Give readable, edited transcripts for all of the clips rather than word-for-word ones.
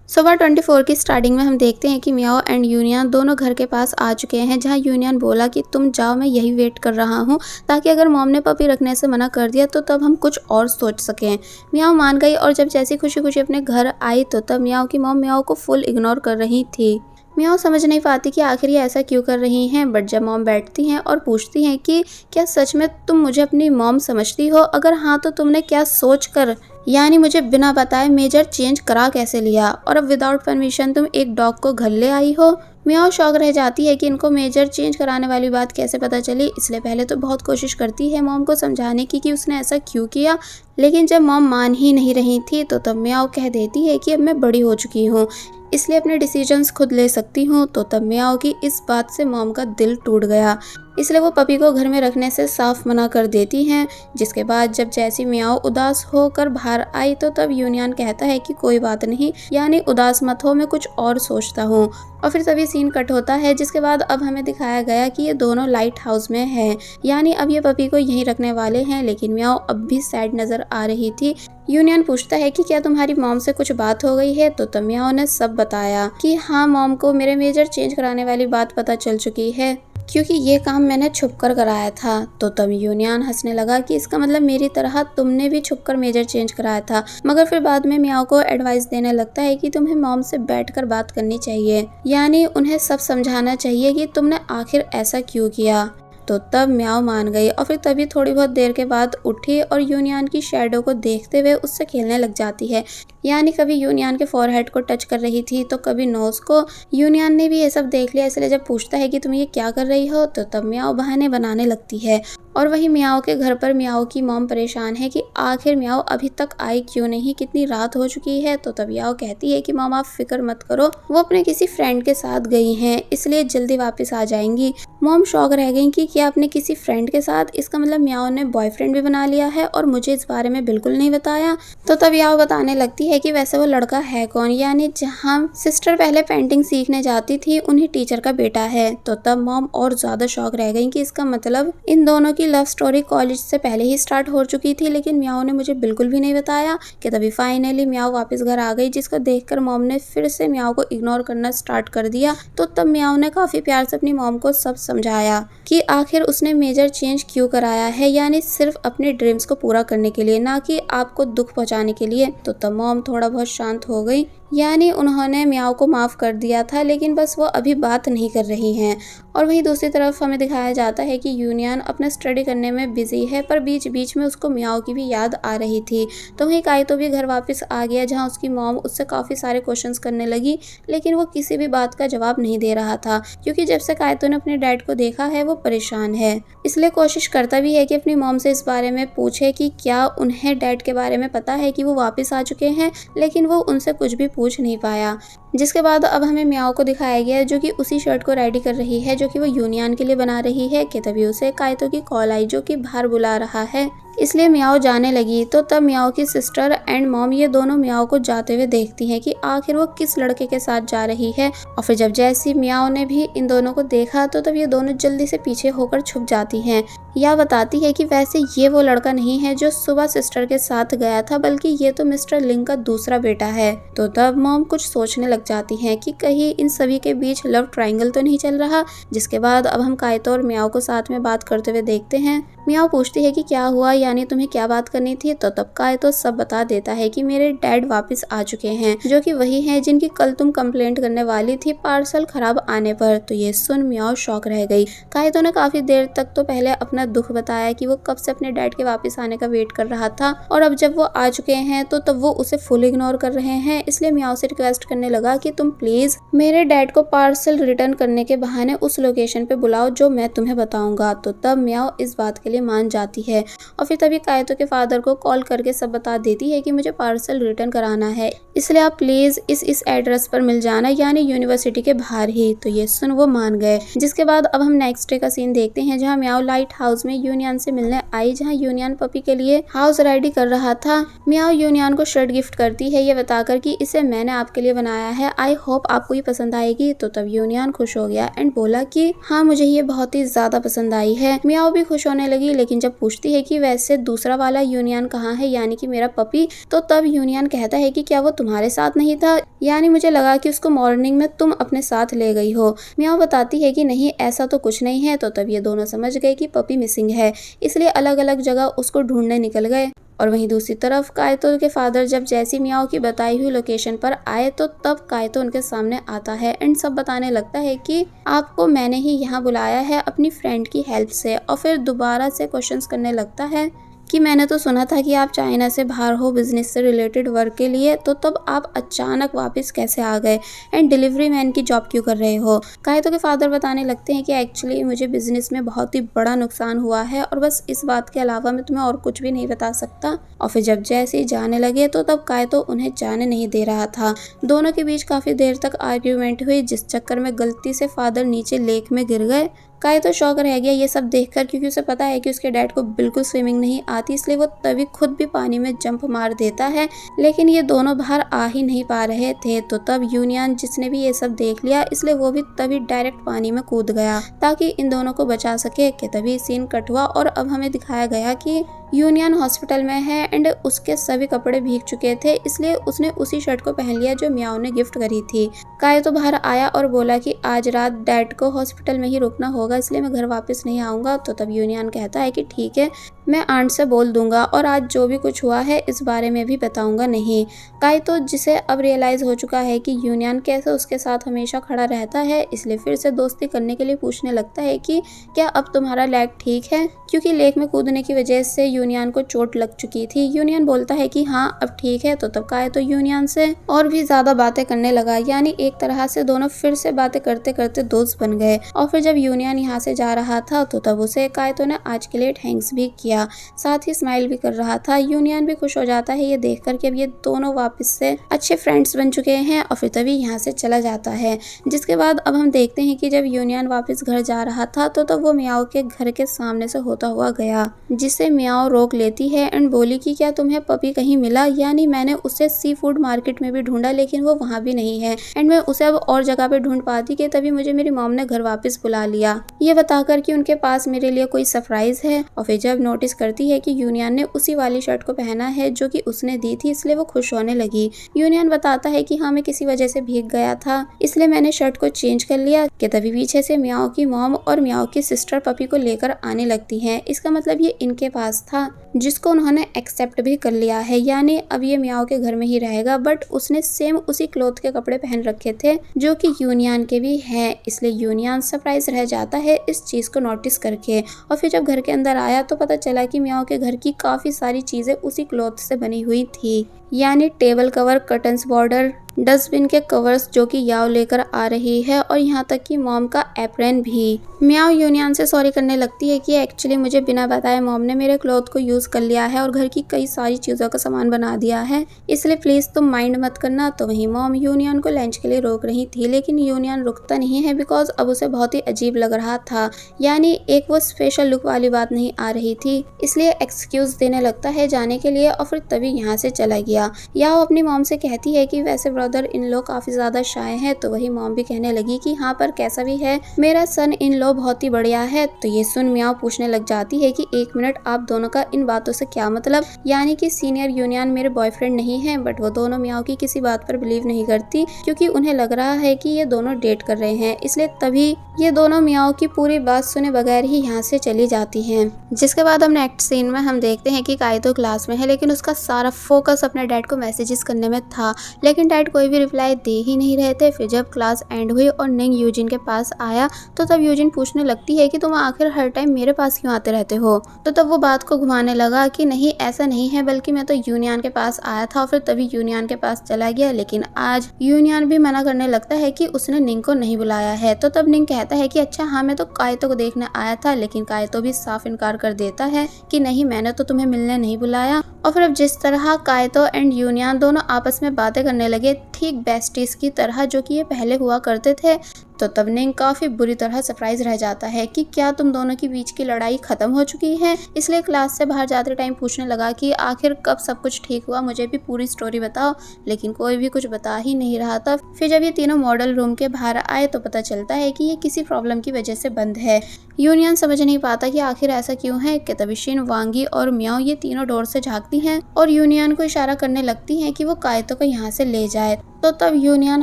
सुबह 24 की स्टार्टिंग में हम देखते हैं कि मियाओ एंड यूनियन दोनों घर के पास आ चुके हैं, जहां यूनियन बोला कि तुम जाओ, मैं यही वेट कर रहा हूं, ताकि अगर मॉम ने पपी रखने से मना कर दिया तो तब हम कुछ और सोच सकें। मियाओ मान गई और जब जैसी खुशी खुशी अपने घर आई तो तब मियाओ की मॉम मियाओ को फुल इग्नोर कर रही थी। मियाओ समझ नहीं पाती कि आखिर ये ऐसा क्यों कर रही हैं, बट जब मॉम बैठती हैं और पूछती हैं कि क्या सच में तुम मुझे अपनी मॉम समझती हो, अगर हाँ तो तुमने क्या सोच कर, यानी मुझे बिना बताए मेजर चेंज करा कैसे लिया, और अब विदाउट परमिशन तुम एक डॉग को घर ले आई हो। मियाओ शौक रह जाती है कि इनको मेजर चेंज कराने वाली बात कैसे पता चली, इसलिए पहले तो बहुत कोशिश करती है मॉम को समझाने की कि उसने ऐसा क्यों किया, लेकिन जब मॉम मान ही नहीं रही थी तो तब मियाओ कह देती है कि अब मैं बड़ी हो चुकी हूँ, इसलिए अपने डिसीजंस खुद ले सकती हूँ। तो तब मियाओ की इस बात से मॉम का दिल टूट गया, इसलिए वो पपी को घर में रखने से साफ मना कर देती हैं। जिसके बाद जब जैसी मियाओ उदास होकर बाहर आई तो तब यूनियन कहता है कि कोई बात नहीं, यानी उदास मत हो, मैं कुछ और सोचता हूँ। और फिर तभी सीन कट होता है, जिसके बाद अब हमें दिखाया गया कि ये दोनों लाइट हाउस में हैं, यानी अब ये पपी को यहीं रखने वाले हैं। लेकिन मियाओ अब भी सैड नजर आ रही थी। यूनियन पूछता है कि क्या तुम्हारी मॉम से कुछ बात हो गई है, तो तब मियाओ ने सब बताया कि हाँ, मॉम को मेरे मेजर चेंज कराने वाली बात पता चल चुकी है, क्योंकि ये काम मैंने छुपकर कराया था। तो तब यूनियन हंसने लगा कि इसका मतलब मेरी तरह तुमने भी छुपकर मेजर चेंज कराया था। मगर फिर बाद में मियाओ को एडवाइस देने लगता है कि तुम्हें मॉम से बैठकर बात करनी चाहिए, यानी उन्हें सब समझाना चाहिए कि तुमने आखिर ऐसा क्यों किया। तो तब मियाओ मान गई और फिर तभी थोड़ी बहुत देर के बाद उठी और यूनियन की शैडो को देखते हुए उससे खेलने लग जाती है, यानी कभी यूनियन के फॉरहेड को टच कर रही थी तो कभी नोज को। यूनियन ने भी ये सब देख लिया, इसलिए जब पूछता है कि तुम ये क्या कर रही हो, तो तब मियाओ बहाने बनाने लगती है। और वही मियाओ के घर पर मियाओ की मॉम परेशान है कि आखिर मियाओ अभी तक आई क्यों नहीं, कितनी रात हो चुकी है। तो तब मियाओ कहती है कि मॉम आप फिक्र मत करो, वो अपने किसी फ्रेंड के साथ गई हैं, इसलिए जल्दी वापस आ जाएंगी। मॉम शॉक रह गई कि क्या अपने किसी फ्रेंड के साथ, इसका मतलब मियाओ ने बॉयफ्रेंड भी बना लिया है और मुझे इस बारे में बिल्कुल नहीं बताया। तो तब मियाओ बताने लगती है कि वैसे वो लड़का है कौन, यानी जहाँ सिस्टर पहले पेंटिंग सीखने जाती थी उन्हीं टीचर का बेटा है। तो तब मॉम और ज्यादा शॉक रह गई कि इसका मतलब इन दोनों की लव स्टोरी कॉलेज से पहले ही स्टार्ट हो चुकी थी, लेकिन मियाओ ने मुझे बिल्कुल भी नहीं बताया। कि तभी फाइनली मियाओ वापस घर आ गई, जिसको देखकर मॉम ने फिर से मियाओ को इग्नोर करना स्टार्ट कर दिया। तो तब मियाओ ने काफी प्यार से अपनी मॉम को सब समझाया कि आखिर उसने मेजर चेंज क्यों कराया है, यानी सिर्फ अपने ड्रीम्स को पूरा करने के लिए, ना कि आपको दुख पहुंचाने के लिए। तो तब मॉम थोड़ा बहुत शांत हो गई, यानी उन्होंने मियाओ को माफ़ कर दिया था, लेकिन बस वो अभी बात नहीं कर रही हैं। और वहीं दूसरी तरफ हमें दिखाया जाता है कि यूनियन अपना स्टडी करने में बिजी है, पर बीच बीच में उसको मियाओ की भी याद आ रही थी। तो वहीं काइतो भी घर वापस आ गया, जहां उसकी मॉम उससे काफ़ी सारे क्वेश्चंस करने लगी, लेकिन वो किसी भी बात का जवाब नहीं दे रहा था, क्योंकि जब से काइतो ने अपने डैड को देखा है वो परेशान है। इसलिए कोशिश करता भी है कि अपनी मॉम से इस बारे में पूछे कि क्या उन्हें डैड के बारे में पता है कि वो वापस आ चुके हैं, लेकिन वो उनसे कुछ भी पूछ नहीं पाया। जिसके बाद अब हमें मियाओ को दिखाया गया है, जो कि उसी शर्ट को रेडी कर रही है जो कि वो यूनियन के लिए बना रही है। कि तभी उसे काइतो की कॉल आई, जो कि बाहर बुला रहा है, इसलिए मियाओ जाने लगी। तो तब मियाओ की सिस्टर एंड मॉम ये दोनों मियाओ को जाते हुए देखती हैं कि आखिर वो किस लड़के के साथ जा रही है। और फिर जब जैसी मियाओ ने भी इन दोनों को देखा तो तब ये दोनों जल्दी से पीछे होकर छुप जाती हैं। या बताती है कि वैसे ये वो लड़का नहीं है जो सुबह सिस्टर के साथ गया था, बल्कि ये तो मिस्टर लिंग का दूसरा बेटा है। तो तब मॉम कुछ सोचने लग जाती हैं कि कहीं इन सभी के बीच लव ट्रायंगल तो नहीं चल रहा। जिसके बाद अब हम काइतो और मियाओ को साथ में बात करते हुए देखते हैं। मियाओ पूछती है कि क्या हुआ, यानी तुम्हें क्या बात करनी थी। तो तब काइतो सब बता देता है कि मेरे डैड वापस आ चुके हैं, जो कि वही हैं जिनकी कल तुम कंप्लेंट करने वाली थी पार्सल खराब आने पर। तो ये सुन मियाओ शॉक रह गई। काइतो ने काफी देर तक तो पहले अपना दुख बताया कि वो कब से अपने डैड के वापस आने का वेट कर रहा था, और अब जब वो आ चुके हैं तो तब वो उसे फुल इग्नोर कर रहे हैं। इसलिए मियाओ से रिक्वेस्ट करने लगा कि तुम प्लीज मेरे डैड को पार्सल रिटर्न करने के बहाने उस लोकेशन पे बुलाओ जो मैं तुम्हें बताऊंगा। तो तब मियाओ इस बात के लिए मान जाती है और फिर तभी काइतो के फादर को कॉल करके सब बता देती है कि मुझे पार्सल रिटर्न कराना है, इसलिए आप प्लीज इस एड्रेस पर मिल जाना, यानी यूनिवर्सिटी के बाहर ही। तो ये सुन वो मान गए। जिसके बाद अब हम नेक्स्ट डे का सीन देखते हैं, जहाँ मियाओ लाइट हाउस में यूनियन से मिलने आई, जहाँ यूनियन पपी के लिए हाउस रेडी कर रहा था। मियाओ यूनियन को शर्ट गिफ्ट करती है, ये बताकर कि इसे मैंने आपके लिए बनाया है, आई होप आपको ये पसंद आएगी। तो तब यूनियन खुश हो गया एंड बोला कि हाँ, मुझे ये बहुत ही ज्यादा पसंद आई है। मियाओ भी खुश होने लगी होगी, लेकिन जब पूछती है कि वैसे दूसरा वाला यूनियन कहाँ है, यानी कि मेरा पपी, तो तब यूनियन कहता है कि क्या वो तुम्हारे साथ नहीं था, यानी मुझे लगा कि उसको मॉर्निंग में तुम अपने साथ ले गई हो। मियाओ बताती है कि नहीं, ऐसा तो कुछ नहीं है। तो तब ये दोनों समझ गए कि पपी मिसिंग है, इसलिए अलग अलग जगह उसको ढूंढने निकल गए। और वहीं दूसरी तरफ कायतो के फादर जब जैसी मियाओ की बताई हुई लोकेशन पर आए, तो तब कायतो उनके सामने आता है एंड सब बताने लगता है कि आपको मैंने ही यहाँ बुलाया है अपनी फ्रेंड की हेल्प से। और फिर दोबारा से क्वेश्चंस करने लगता है कि मैंने तो सुना था कि आप चाइना से बाहर हो बिजनेस से रिलेटेड वर्क के लिए, तो तब आप अचानक वापस कैसे आ गए एंड डिलीवरी मैन की जॉब क्यों कर रहे हो। कायतो के फादर बताने लगते हैं कि एक्चुअली मुझे बिजनेस में बहुत ही बड़ा नुकसान हुआ है और बस इस बात के अलावा मैं तुम्हें और कुछ भी नहीं बता सकता। और फिर जब जैसे ही जाने लगे, तो तब कायतो उन्हें जाने नहीं दे रहा था। दोनों के बीच काफी देर तक आर्ग्यूमेंट हुई, जिस चक्कर में गलती से फादर नीचे लेक में गिर गए। कायतो शॉक रह गया ये सब देखकर, क्योंकि उसे पता है कि उसके डैड को बिल्कुल स्विमिंग नहीं आती, इसलिए वो तभी खुद भी पानी में जंप मार देता है, लेकिन ये दोनों बाहर आ ही नहीं पा रहे थे। तो तब यूनियन जिसने भी ये सब देख लिया, इसलिए वो भी तभी डायरेक्ट पानी में कूद गया ताकि इन दोनों को बचा सके। कि तभी सीन कट हुआ और अब हमें दिखाया गया कि यूनियन हॉस्पिटल में है एंड उसके सभी कपड़े भीग चुके थे, इसलिए उसने उसी शर्ट को पहन लिया जो मियाओ ने गिफ्ट करी थी। कायतो बाहर आया और बोला कि आज रात डैड को हॉस्पिटल में ही रुकना होगा, इसलिए मैं घर वापस नहीं आऊँगा। तो तब यूनियन कहता है कि ठीक है, मैं आंट से बोल दूंगा और आज जो भी कुछ हुआ है इस बारे में भी बताऊंगा नहीं। कायतो जिसे अब रियलाइज हो चुका है कि यूनियन कैसे उसके साथ हमेशा खड़ा रहता है, इसलिए फिर से दोस्ती करने के लिए पूछने लगता है कि क्या अब तुम्हारा लेग ठीक है, क्योंकि लेक में कूदने की वजह से यूनियन को चोट लग चुकी थी। यूनियन बोलता है कि हाँ अब ठीक है। तो तब कायतो यूनियन से और भी ज्यादा बातें करने लगा, यानी एक तरह से दोनों फिर से बातें करते करते दोस्त बन गए। और फिर जब यूनियन यहाँ से जा रहा था, तो तब उसे कायतो ने आज के लिए थैंक्स भी किया, साथ ही स्माइल भी कर रहा था। यूनियन भी खुश हो जाता है ये देखकर कि अब ये दोनों वापस से अच्छे फ्रेंड्स बन चुके हैं। और फिर तभी यहाँ से चला जाता है, जिसके बाद अब हम देखते हैं कि जब यूनियन वापस घर जा रहा था, तो तब वो मियाओ के घर के सामने से होता हुआ गया, जिसे मियाओ रोक लेती है एंड बोली कि क्या तुम्हें पपी कहीं मिला, यानी मैंने उसे सी फूड मार्केट में भी ढूंढा लेकिन वो वहाँ भी नहीं है एंड मैं उसे अब और जगह पे ढूंढ पाती कि तभी मुझे मेरी मॉम ने घर वापस बुला लिया, ये बताकर कि उनके पास मेरे लिए कोई सरप्राइज है। और फिर जब नोटिस करती है कि यूनियन ने उसी वाली शर्ट को पहना है जो कि उसने दी थी, इसलिए वो खुश होने लगी। यूनियन बताता है कि हाँ मैं किसी वजह से भीग गया था, इसलिए मैंने शर्ट को चेंज कर लिया। कि तभी पीछे से मियाओ की मॉम और मियाओ की सिस्टर पपी को लेकर आने लगती हैं। इसका मतलब ये इनके पास था, जिसको उन्होंने एक्सेप्ट भी कर लिया है, यानी अब ये मियाओ के घर में ही रहेगा। बट उसने सेम उसी क्लॉथ के कपड़े पहन रखे थे जो कि यूनियन के भी हैं, इसलिए यूनियन सरप्राइज रह जाता है इस चीज को नोटिस करके। और फिर जब घर के अंदर आया तो पता चला कि मियाओ के घर की काफी सारी चीजें उसी क्लॉथ से बनी हुई थी, यानी table cover, curtains, border, dustbin के कवर्स जो कि याओ लेकर आ रही है, और यहाँ तक कि मॉम का एप्रन भी। मियाओ यूनियन से सॉरी करने लगती है कि एक्चुअली मुझे बिना बताए मॉम ने मेरे क्लॉथ को यूज कर लिया है और घर की कई सारी चीजों का सामान बना दिया है, इसलिए प्लीज तुम माइंड मत करना। तो वहीं मॉम यूनियन को लंच के लिए रोक रही थी, लेकिन यूनियन रुकता नहीं है बिकॉज अब उसे बहुत ही अजीब लग रहा था, यानी एक वो स्पेशल लुक वाली बात नहीं आ रही थी, इसलिए एक्सक्यूज देने लगता है जाने के लिए। और फिर तभी यहाँ से चला गया। याओ अपनी मॉम से कहती है कि वैसे ब्रदर इन लो काफी ज्यादा शाय है। तो वही मॉम भी कहने लगी कि हाँ पर कैसा भी है मेरा सन इन लो बहुत ही बढ़िया है। तो ये सुन मियाओ पूछने लग जाती है कि एक मिनट, आप दोनों का इन बातों से क्या मतलब, यानी कि सीनियर यूनियन मेरे बॉयफ्रेंड नहीं है। बट वो दोनों मियाओ की किसी बात पर बिलीव नहीं करती, क्योंकि उन्हें लग रहा है कि ये दोनों डेट कर रहे हैं, इसलिए तभी ये दोनों मियाओ की पूरी बात सुने बगैर ही यहाँ से चली जाती हैं। जिसके बाद हम नेक्स्ट सीन में हम देखते हैं कि कायतो क्लास में है, लेकिन उसका सारा फोकस अपने डैड को मैसेजेस करने में था, लेकिन डैड कोई भी रिप्लाई दे ही नहीं रहे थे। फिर जब क्लास एंड हुई और निंग यूजिन के पास आया, तो तब यूजिन पूछने लगती है कि तुम आखिर हर टाइम मेरे पास क्यों आते रहते हो। तो तब वो बात को घुमाने लगा कि नहीं ऐसा नहीं है, बल्कि मैं तो यूनियन के पास आया था और फिर तभी यूनियन के पास चला गया, लेकिन आज यूनियन भी मना करने लगता है कि उसने निंग को नहीं बुलाया है। तो तब निंग कहता है कि अच्छा हाँ मैं तो कायतो को देखने आया था, लेकिन कायतो भी साफ इनकार कर देता है कि नहीं मैंने तो तुम्हें मिलने नहीं बुलाया। और फिर अब जिस तरह कायतो एंड यूनियन दोनों आपस में बातें करने लगे ठीक बेस्टीज की तरह जो कि ये पहले हुआ करते थे, तो तब निंग काफी बुरी तरह सरप्राइज रह जाता है कि क्या तुम दोनों के बीच की लड़ाई खत्म हो चुकी है। इसलिए क्लास से बाहर जाते टाइम पूछने लगा कि आखिर कब सब कुछ ठीक हुआ, मुझे भी पूरी स्टोरी बताओ, लेकिन कोई भी कुछ बता ही नहीं रहा था। फिर जब ये तीनों मॉडल रूम के बाहर आए तो पता चलता है कि ये किसी प्रॉब्लम की वजह से बंद है। यूनियन समझ नहीं पाता कि आखिर ऐसा क्यों है कि तभी शिन, वांगी और मियाओ ये तीनों डोर से झांकती हैं और यूनियन को इशारा करने लगती हैं कि वो कायतो को यहाँ से ले जाए। तो तब यूनियन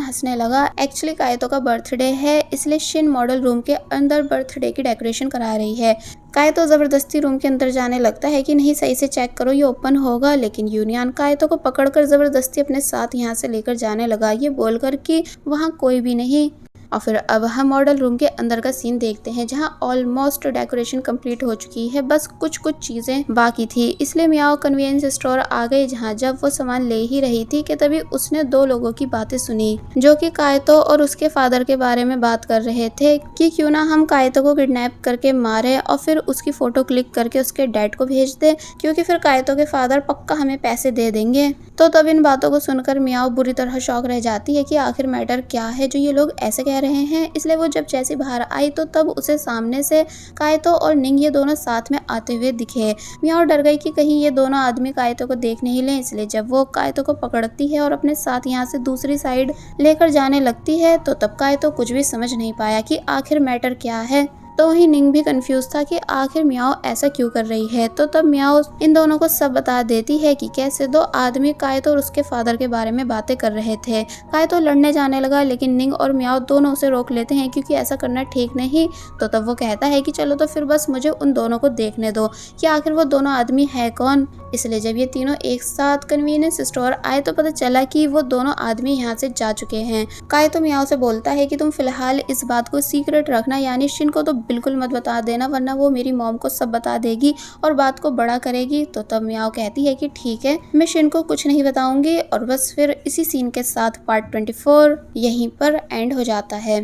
हंसने लगा। एक्चुअली कायतो का बर्थडे है, इसलिए शिन मॉडल रूम के अंदर बर्थडे की डेकोरेशन करा रही है। कायतो जबरदस्ती रूम के अंदर जाने लगता है कि नहीं सही से चेक करो, ये ओपन होगा, लेकिन यूनियन कायतो को पकड़कर जबरदस्ती अपने साथ यहाँ से लेकर जाने लगा, ये बोलकर कि वहाँ कोई भी नहीं। और फिर अब हम मॉडल रूम के अंदर का सीन देखते हैं जहां ऑलमोस्ट डेकोरेशन कंप्लीट हो चुकी है, बस कुछ चीजें बाकी थी। इसलिए मियाओ कन्वीनियंस स्टोर आ गई, जहां जब वो सामान ले ही रही थी कि तभी उसने दो लोगों की बातें सुनी जो कि कायतो और उसके फादर के बारे में बात कर रहे थे कि क्यों ना हम कायतो को किडनैप करके मारे और फिर उसकी फोटो क्लिक करके उसके डैड को भेज दे, क्योंकि फिर कायतो के फादर पक्का हमें पैसे दे देंगे। तो तब इन बातों को सुनकर मियाओ बुरी तरह शॉक रह जाती है कि आखिर मैटर क्या है जो ये लोग ऐसे कह रहे हैं। इसलिए वो जब जैसी बाहर आई तो तब उसे सामने से कायतो और निंग ये दोनों साथ में आते हुए दिखे। मियाओ डर गई कि कहीं ये दोनों आदमी कायतो को देख नहीं लें, इसलिए जब वो कायतो को पकड़ती है और अपने साथ यहाँ से दूसरी साइड लेकर जाने लगती है तो तब कायतो कुछ भी समझ नहीं पाया कि आखिर मैटर क्या है। तो ही निंग भी कंफ्यूज था कि आखिर मियाओ ऐसा क्यों कर रही है। तो तब मियाओ इन दोनों को सब बता देती है कि कैसे दो आदमी कायतो और उसके फादर के बारे में बातें कर रहे थे। कायतो लड़ने जाने लगा, लेकिन निंग और मियाओ दोनों उसे रोक लेते हैं क्योंकि ऐसा करना ठीक नहीं। तो तब वो कहता है कि चलो तो फिर बस मुझे उन दोनों को देखने दो कि आखिर वो दोनों आदमी है कौन। इसलिए जब ये तीनों एक साथ कन्वीनियंस स्टोर आए तो पता चला कि वो दोनों आदमी यहाँ से जा चुके हैं। कायतो मियाओ से बोलता है कि तुम फिलहाल इस बात को सीक्रेट रखना, यानी शिन को तो बिल्कुल मत बता देना, वरना वो मेरी मॉम को सब बता देगी और बात को बड़ा करेगी। तो तब मियाओ कहती है कि ठीक है, मैं शिन को कुछ नहीं बताऊंगी। और बस फिर इसी सीन के साथ पार्ट 24 यहीं पर एंड हो जाता है।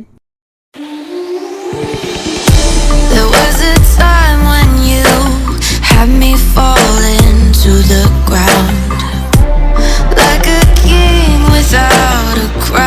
There was a time when you had me falling to the ground like a king without a crown.